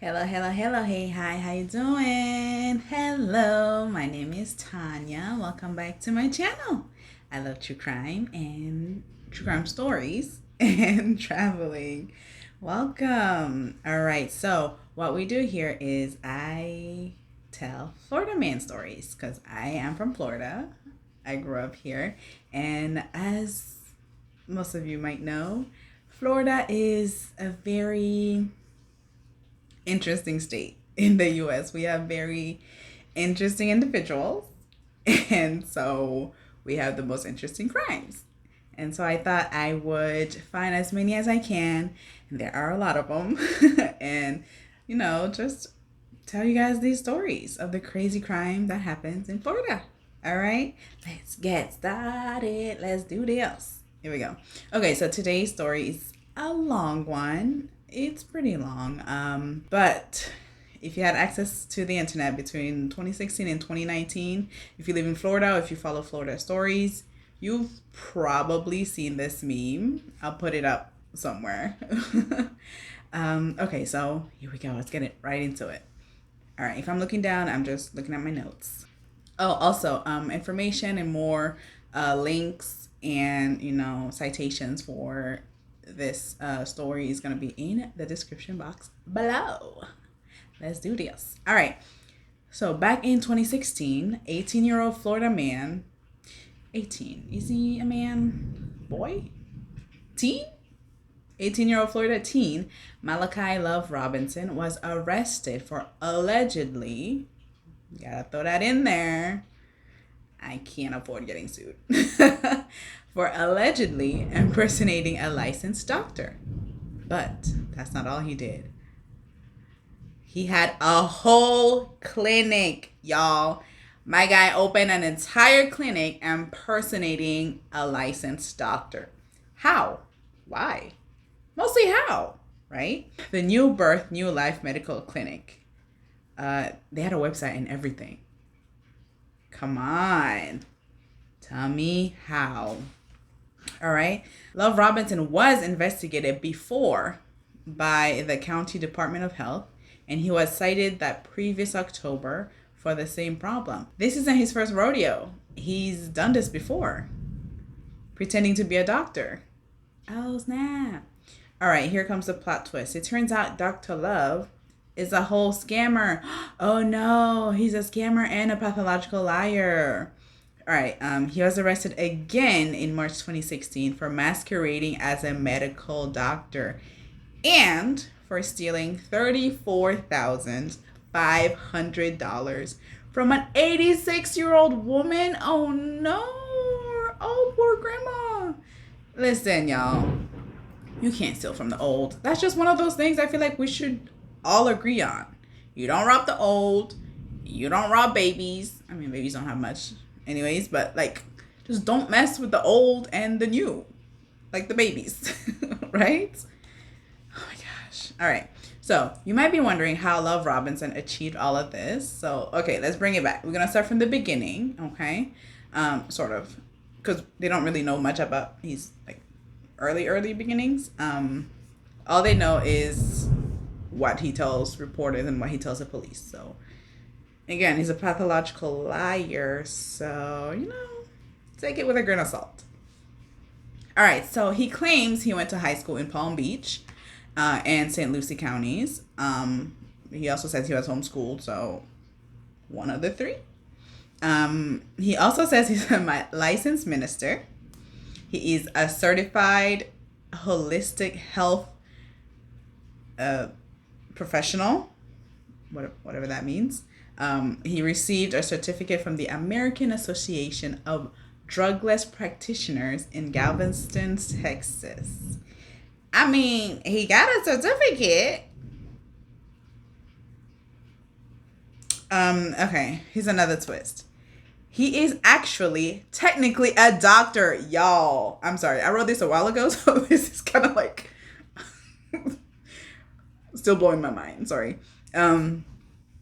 Hello, hello, hello. Hey, hi, how you doing? Hello, my name is Tanya. Welcome back to my channel. I love true crime and true crime stories and traveling. Welcome. All right, so what we do here is I tell Florida man stories because I am from Florida. I grew up here, and as most of you might know, Florida is a very interesting state in the US. We have very interesting individuals, and so we have the most interesting crimes. And so I thought I would find as many as I can, and there are a lot of them, and just tell you guys these stories of the crazy crime that happens in Florida. All right, let's get started. Let's do this. Here we go. Okay, so today's story is a long one. It's pretty long. But if you had access to the internet between 2016 and 2019, if you live in Florida or if you follow Florida stories, you've probably seen this meme. I'll put it up somewhere. Okay, so here we go. Let's get it right into it. All right, if I'm looking down, I'm just looking at my notes. Oh, also, information and more links and, citations for this story is going to be in the description box below. Let's do this. All right. So back in 2016, 18-year-old Florida man, 18, is he a man? Boy? Teen? 18-year-old Florida teen, Malachi Love Robinson, was arrested for allegedly, gotta throw that in there, I can't afford getting sued, for allegedly impersonating a licensed doctor. But that's not all he did. He had a whole clinic, y'all. My guy opened an entire clinic impersonating a licensed doctor. How? Why? Mostly how, right? The New Birth, New Life Medical Clinic. They had a website and everything. Come on. Tell me how. All right. Love Robinson was investigated before by the County Department of Health, and he was cited that previous October for the same problem. This isn't his first rodeo. He's done this before, pretending to be a doctor. Oh, snap. All right, here comes the plot twist. It turns out Dr. Love is a whole scammer. Oh no, he's a scammer and a pathological liar. All right, he was arrested again in March 2016 for masquerading as a medical doctor and for stealing $34,500 from an 86-year-old woman. Oh no, oh poor grandma. Listen, y'all, you can't steal from the old. That's just one of those things I feel like we should all agree on. You don't rob the old. You don't rob babies. I mean, babies don't have much anyways, but just don't mess with the old and the new. Like the babies, right? Oh my gosh. All right. So you might be wondering how Love Robinson achieved all of this. So, okay, let's bring it back. We're going to start from the beginning, okay? Sort of. Because they don't really know much about his early beginnings. All they know is what he tells reporters and what he tells the police. So again, he's a pathological liar, so take it with a grain of salt. All right, so he claims he went to high school in Palm Beach and St. Lucie counties. He also says he was homeschooled, so one of the three. He also says he's a licensed minister. He is a certified holistic health professional, whatever that means. He received a certificate from the American Association of Drugless Practitioners in Galveston, Texas. I mean, he got a certificate. Okay, here's another twist. He is actually technically a doctor, y'all. I'm sorry, I wrote this a while ago, so this is kind of still blowing my mind. Sorry.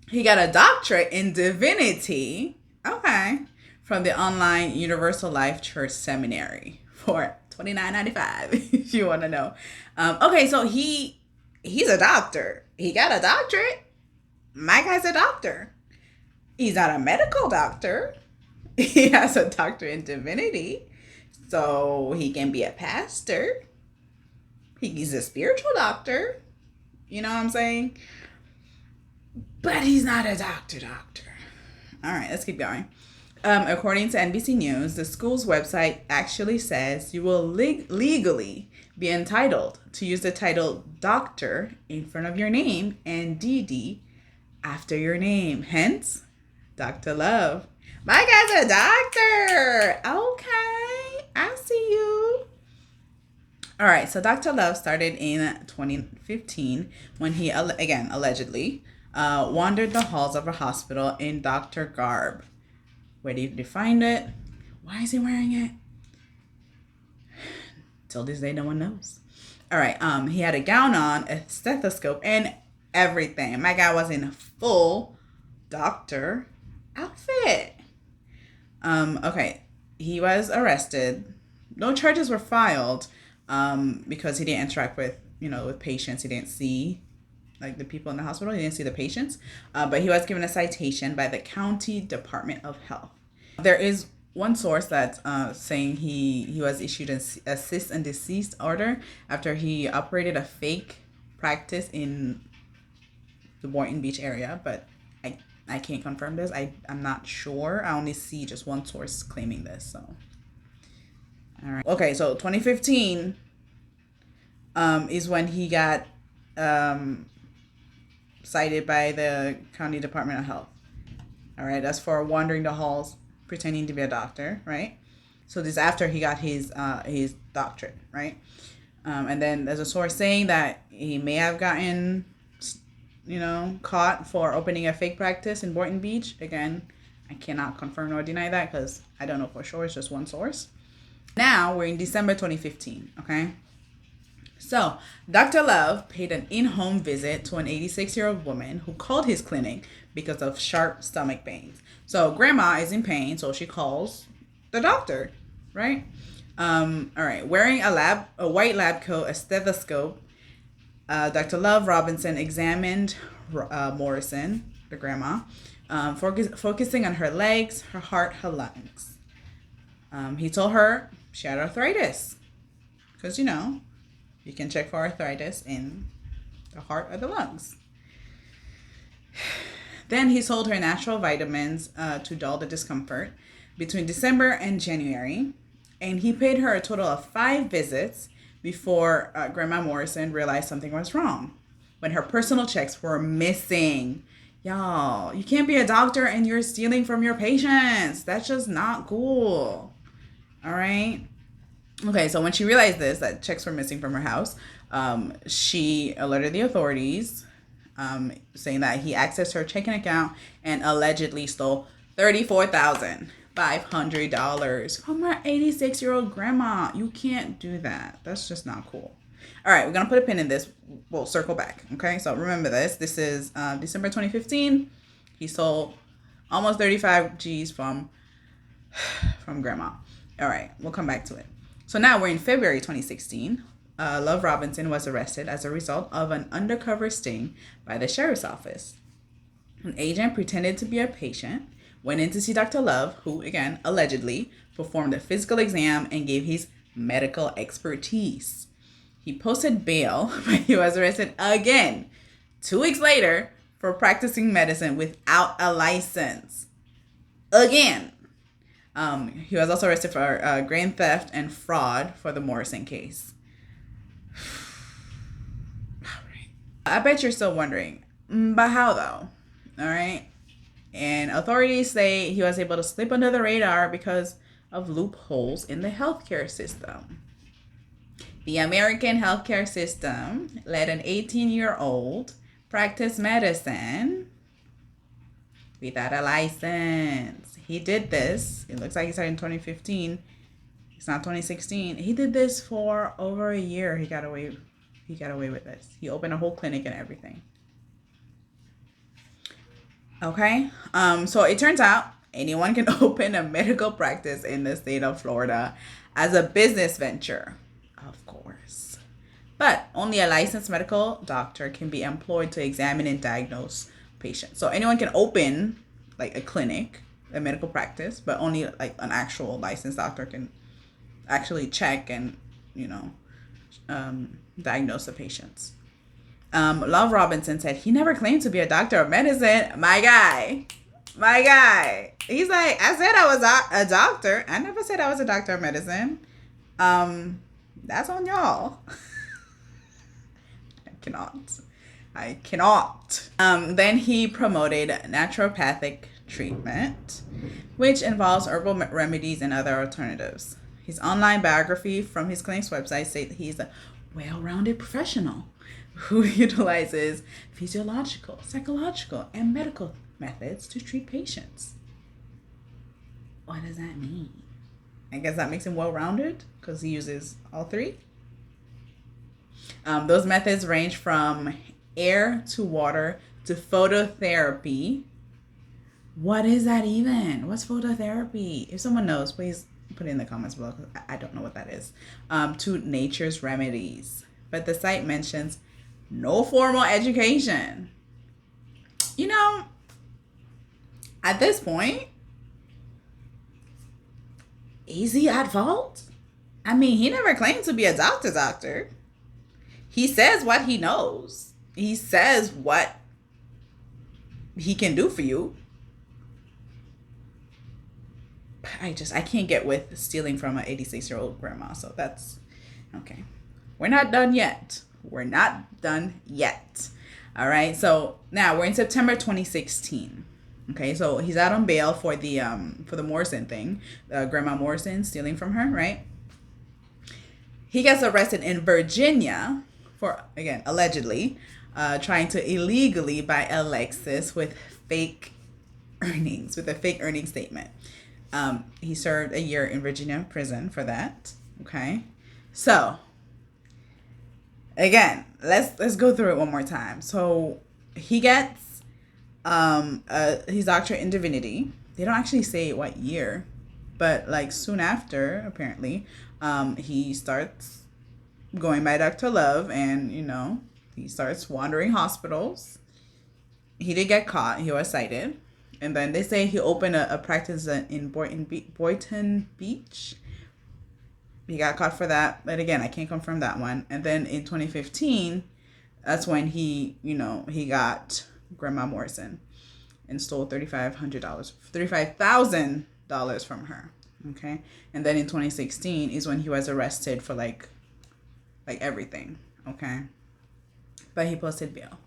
He got a doctorate in divinity, okay, from the online Universal Life Church Seminary for $29.95, if you want to know. Okay, so he he's a doctor. He got a doctorate. My guy's a doctor. He's not a medical doctor. He has a doctorate in divinity. So he can be a pastor. He's a spiritual doctor. You know what I'm saying? But he's not a doctor. All right, let's keep going. According to NBC News, the school's website actually says you will legally be entitled to use the title doctor in front of your name and DD after your name. Hence, Dr. Love. My guy's a doctor. Okay, I see you. All right, so Dr. Love started in 2015 when he, again, allegedly, wandered the halls of a hospital in doctor garb. Where did you find it? Why is he wearing it? Till this day, no one knows. All right, he had a gown on, a stethoscope, and everything. My guy was in a full doctor outfit. Okay, he was arrested. No charges were filed because he didn't interact with, with patients. He didn't see like the people in the hospital. He didn't see the patients, but he was given a citation by the County Department of Health. There is one source that's saying he was issued a cease and desist order after he operated a fake practice in the Boynton Beach area, but I can't confirm this. I'm not sure. I only see just one source claiming this. So, all right. Okay, so 2015 is when he got cited by the County Department of Health. All right, that's for wandering the halls pretending to be a doctor, right? So this is after he got his doctorate, right? And then there's a source saying that he may have gotten, caught for opening a fake practice in Boynton Beach. Again, I cannot confirm nor deny that because I don't know for sure. It's just one source. Now we're in December 2015, okay? So, Dr. Love paid an in-home visit to an 86-year-old woman who called his clinic because of sharp stomach pains. So, grandma is in pain, so she calls the doctor, right? All right. Wearing a white lab coat, a stethoscope, Dr. Love Robinson examined Morrison, the grandma, focusing on her legs, her heart, her lungs. He told her she had arthritis because, you can check for arthritis in the heart or the lungs. Then he sold her natural vitamins to dull the discomfort between December and January. And he paid her a total of 5 visits before Grandma Morrison realized something was wrong. When her personal checks were missing. Y'all, you can't be a doctor and you're stealing from your patients. That's just not cool. All right. Okay, so when she realized this, that checks were missing from her house, she alerted the authorities, saying that he accessed her checking account and allegedly stole $34,500 from her 86-year-old grandma. You can't do that. That's just not cool. All right, we're going to put a pin in this. We'll circle back, okay? So remember this. This is December 2015. He stole almost 35 G's from grandma. All right, we'll come back to it. So now we're in February 2016. Love Robinson was arrested as a result of an undercover sting by the sheriff's office. An agent pretended to be a patient, went in to see Dr. Love, who, again, allegedly performed a physical exam and gave his medical expertise. He posted bail, but he was arrested again 2 weeks later for practicing medicine without a license. Again. He was also arrested for grand theft and fraud for the Morrison case. All right. I bet you're still wondering, but how though? All right. And authorities say he was able to slip under the radar because of loopholes in the healthcare system. The American healthcare system let an 18-year-old practice medicine without a license. He did this. It looks like he started in 2015. It's not 2016. He did this for over a year. He got away with this. He opened a whole clinic and everything. Okay. So it turns out anyone can open a medical practice in the state of Florida as a business venture. Of course. but only a licensed medical doctor can be employed to examine and diagnose patients. So anyone can open like a clinic, a medical practice, but only like an actual licensed doctor can actually check and, diagnose the patients. Love Robinson said he never claimed to be a doctor of medicine. My guy. He's like, I said I was a doctor. I never said I was a doctor of medicine. That's on y'all. I cannot. Then he promoted naturopathic treatment, which involves herbal remedies and other alternatives. His online biography from his clinic's website states he's a well-rounded professional who utilizes physiological, psychological, and medical methods to treat patients. What does that mean? I guess that makes him well-rounded because he uses all three. Those methods range from air to water to phototherapy. What is that even? What's phototherapy? If someone knows, please put it in the comments below because I don't know what that is. To nature's remedies. But the site mentions no formal education. At this point, is he at fault? I mean, he never claimed to be a doctor. He says what he knows. He says what he can do for you. I can't get with stealing from an 86-year-old grandma. So that's okay. We're not done yet. All right. So now we're in September 2016. Okay. So he's out on bail for the Morrison thing, Grandma Morrison stealing from her. Right. He gets arrested in Virginia for, again, allegedly trying to illegally buy a Lexus with a fake earning statement. He served a year in Virginia prison for that. Okay. So again, let's go through it one more time. So he gets his doctorate in divinity. They don't actually say what year, but like soon after, apparently, he starts going by Dr. Love, and he starts wandering hospitals. He did get caught. He was cited. And then they say he opened a practice in Boynton Beach. He got caught for that. But again, I can't confirm that one. And then in 2015, that's when he got Grandma Morrison and stole $35,000 from her. Okay. And then in 2016 is when he was arrested for like everything. Okay. But he posted bail.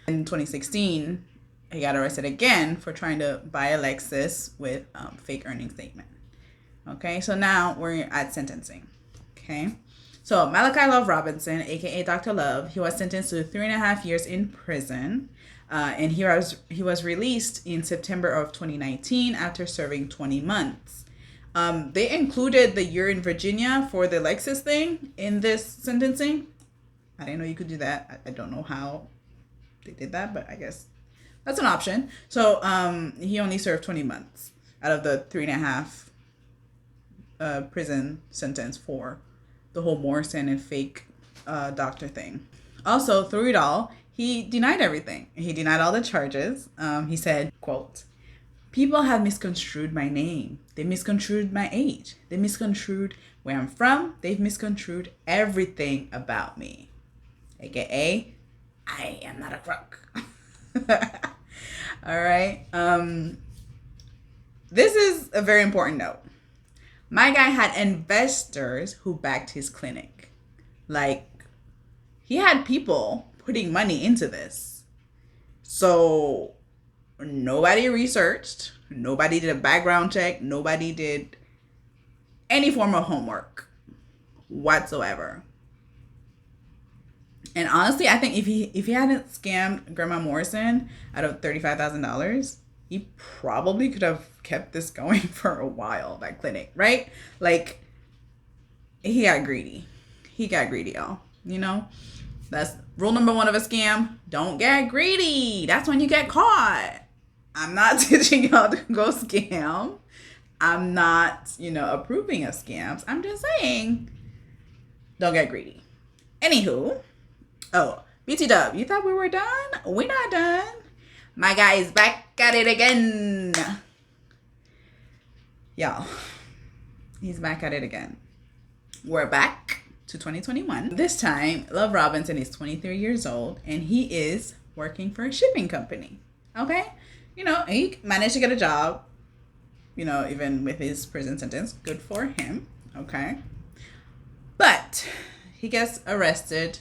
In 2016, he got arrested again for trying to buy a Lexus with fake earning statement. Okay, so now we're at sentencing. Okay, so Malachi Love Robinson, aka Dr. Love, he was sentenced to 3.5 years in prison, and he was released in September of 2019 after serving 20 months. They included the year in Virginia for the Lexus thing in this sentencing. I didn't know you could do that. I don't know how they did that, but I guess that's an option. So he only served 20 months out of the 3.5 prison sentence for the whole Morrison and fake doctor thing. Also, through it all, he denied everything. He denied all the charges. He said, quote, "People have misconstrued my name. They misconstrued my age. They misconstrued where I'm from. They've misconstrued everything about me. AKA, I am not a crook." All right. This is a very important note. My guy had investors who backed his clinic. Like, he had people putting money into this. So nobody researched. Nobody did a background check. Nobody did any form of homework whatsoever. And honestly, I think if he hadn't scammed Grandma Morrison out of $35,000, he probably could have kept this going for a while, that clinic, right? Like, he got greedy. Y'all. That's rule number 1 of a scam. Don't get greedy. That's when you get caught. I'm not teaching y'all to go scam. I'm not, approving of scams. I'm just saying, don't get greedy. Anywho, oh, BT Dub, you thought we were done? We're not done. My guy is back at it again. Y'all, he's back at it again. We're back to 2021. This time, Love Robinson is 23 years old and he is working for a shipping company. Okay? You know, he managed to get a job, you know, even with his prison sentence. Good for him. Okay? But he gets arrested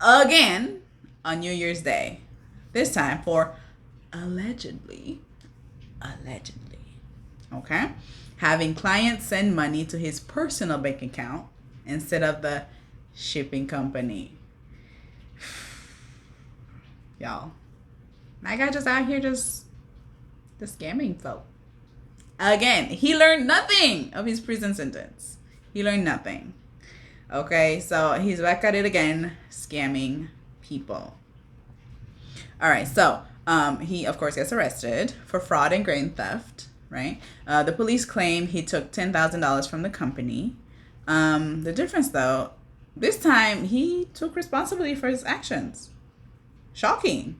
again on New Year's Day. This time for allegedly, okay, having clients send money to his personal bank account instead of the shipping company. Y'all, my guy just out here just scamming folk. Again, he learned nothing of his prison sentence. He learned nothing. Okay, so he's back at it again, scamming people. All right, so he, of course, gets arrested for fraud and grain theft, right? The police claim he took $10,000 from the company. The difference, though, this time he took responsibility for his actions. Shocking.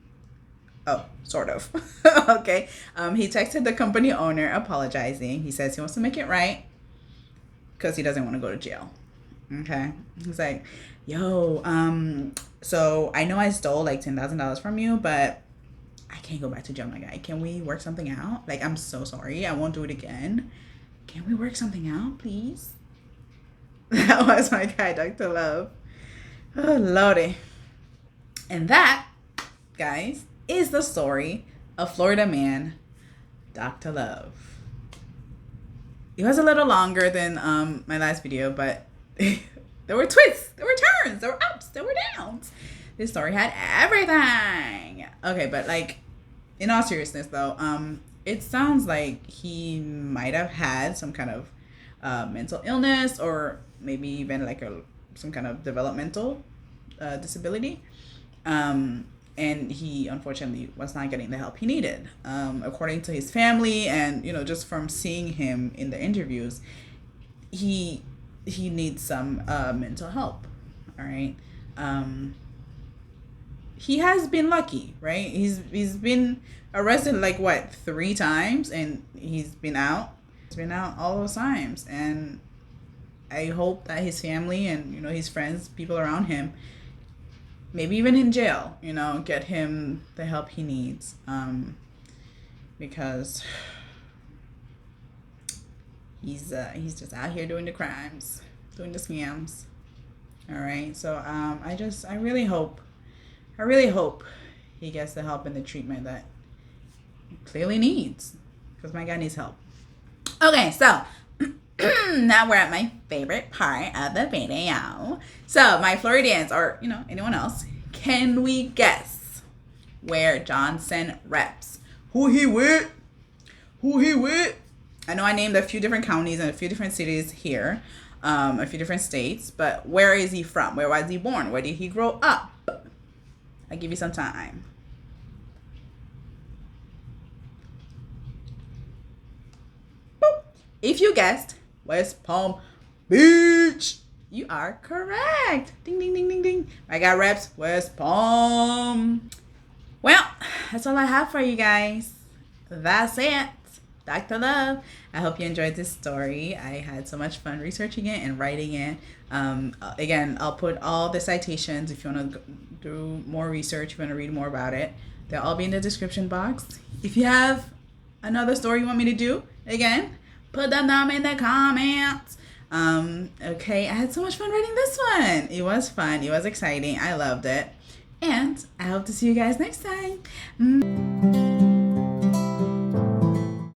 Oh, sort of. Okay. He texted the company owner apologizing. He says he wants to make it right because he doesn't want to go to jail. Okay. He's like, yo, so I know I stole like $10,000 from you, but I can't go back to jail, my guy. Can we work something out? Like, I'm so sorry. I won't do it again. Can we work something out, please? That was my guy, Dr. Love. Oh, Lordy. And that, guys, is the story of Florida man, Dr. Love. It was a little longer than my last video, but there were twists, there were turns, there were ups, there were downs. This story had everything. Okay, but like, in all seriousness though, it sounds like he might have had some kind of mental illness or maybe even like some kind of developmental disability. And he unfortunately was not getting the help he needed. According to his family and, you know, just from seeing him in the interviews, he needs some mental help. All right. He has been lucky, right? He's been arrested like what, 3 times, and he's been out. He's been out all those times, and I hope that his family and, you know, his friends, people around him, maybe even in jail, you know, get him the help he needs, because he's just out here doing the crimes, doing the scams. All right, so I really hope he gets the help and the treatment that he clearly needs, because my guy needs help. Okay, so now we're at my favorite part of the video. So my Floridians, or, you know, anyone else, can we guess where Johnson reps? Who he with? I know I named a few different counties and a few different cities here, a few different states, but where is he from? Where was he born? Where did he grow up? I'll give you some time. Boop. If you guessed West Palm Beach, you are correct. Ding, ding, ding, ding, ding. I got reps West Palm. Well, that's all I have for you guys. That's it. Dr. Love. I hope you enjoyed this story. I had so much fun researching it and writing it. Again, I'll put all the citations if you want to do more research, if you want to read more about it. They'll all be in the description box. If you have another story you want me to do, again, put them down in the comments. Okay, I had so much fun writing this one. It was fun. It was exciting. I loved it. And I hope to see you guys next time.